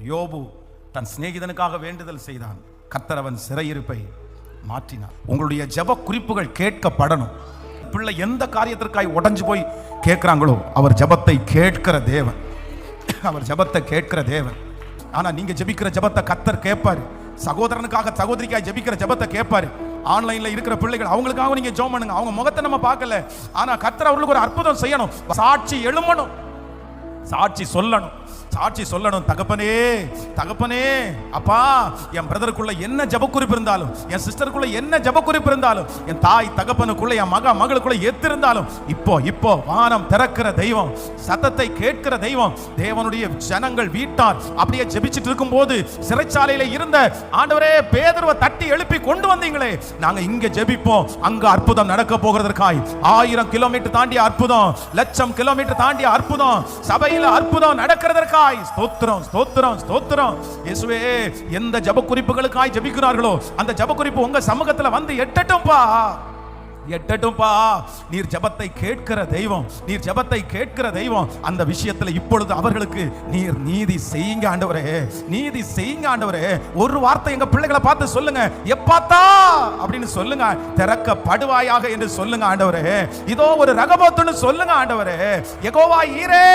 யோபு தன் சிநேகிதனுக்காக வேண்டுதல் செய்தான். கர்த்தர் அவன் சிறையிருப்பை மாற்றினார். உங்களுடைய ஜெப குறிப்புகள் கேட்கப்படணும். பிள்ளை எந்த காரியத்திற்காய் உடைஞ்சு போய் கேட்கிறாங்களோ அவர் ஜெபத்தை கேட்கிற தேவன், அவர் ஜெபத்தை கேட்கிற தேவன். ஆனா நீங்க ஜெபிக்கிற ஜெபத்தை கர்த்தர் கேட்பாரு. சகோதரனுக்காக சகோதரிக்காய் ஜெபிக்கிற ஜெபத்தை கேட்பாரு. ஆன்லைன்ல இருக்கிற பிள்ளைகள் அவங்களுக்காக நீங்க ஜெபம் பண்ணுங்க. அவங்க முகத்தை நம்ம பார்க்கல, ஆனா கர்த்தர் அவர்களுக்கு ஒரு அற்புதம் செய்யணும். சாட்சி எழுமணும், சாட்சி சொல்லணும், சாட்சி சொல்லணும். தகப்பனே தகப்பனே, அப்பா என் பிரதருக்குள்ள என்ன ஜெபக்குறிப்பு இருந்தாலும், என் சிஸ்டருக்குள்ள என்ன ஜெபக்குறிப்பு இருந்தாலும், என் தாய் தகப்பனுக்குள்ள, என் மகளுக்குள்ள எத்திருந்தாலும், இப்போ வானம் திறக்கிற தெய்வம், சத்தத்தை கேட்கிற தெய்வம். தேவனுடைய ஜனங்கள் வீட்டார் அப்படியே ஜெபிச்சிட்டு இருக்கும் போது சிறைச்சாலையில இருந்த ஆண்டவரே பேதுருவை தட்டி எழுப்பி கொண்டு வந்தீங்களே, நாங்க இங்க ஜெபிப்போம், அங்க அற்புதம் நடக்க போகிறதற்காய் 1000 கிலோமீட்டர் தாண்டிய அற்புதம், 1,00,000 கிலோமீட்டர் தாண்டிய அற்புதம், சபையில அற்புதம் நடக்கிறதற்காய் ஸ்தோத்திரம் ஸ்தோத்திரம் ஸ்தோத்திரம். இயேசுவே, எந்த ஜெப குறிப்புகளுக்காய் ஜெபிக்கிறார்களோ அந்த ஜெப குறிப்பு உங்க சமூகத்துல வந்து எட்டட்டும்பா, எட்டட்டும்பா. நீர் ஜெபத்தை கேட்கிற தெய்வம், நீர் ஜெபத்தை கேட்கிற தெய்வம். அந்த விஷயத்துல இப்பொழுது அவர்களுக்கு நீர் நீதி செய்யுங்க ஆண்டவரே, நீதி செய்யுங்க ஆண்டவரே. ஒரு வார்த்தை எங்க பிள்ளைகளை பார்த்து சொல்லுங்க, எப்பாத்தா அப்படின்னு சொல்லுங்க, திறக்கப்படுவாயாக என்று சொல்லுங்க ஆண்டவரே. இதோ ஒரு ரகபோத்துன்னு சொல்லுங்க ஆண்டவரே. யெகோவா ஈரே,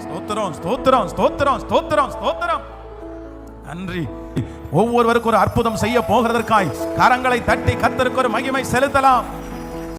ஸ்தோத்திரம் ஸ்தோத்திரம் ஸ்தோத்திரம் ஸ்தோத்திரம் ஸ்தோத்திரம். நன்றி. ஒவ்வொருவருக்கும் ஒரு அற்புதம் செய்ய போகிறதற்காய் கரங்களை தட்டி கர்த்தருக்கு ஒரு மகிமை செலுத்தலாம்.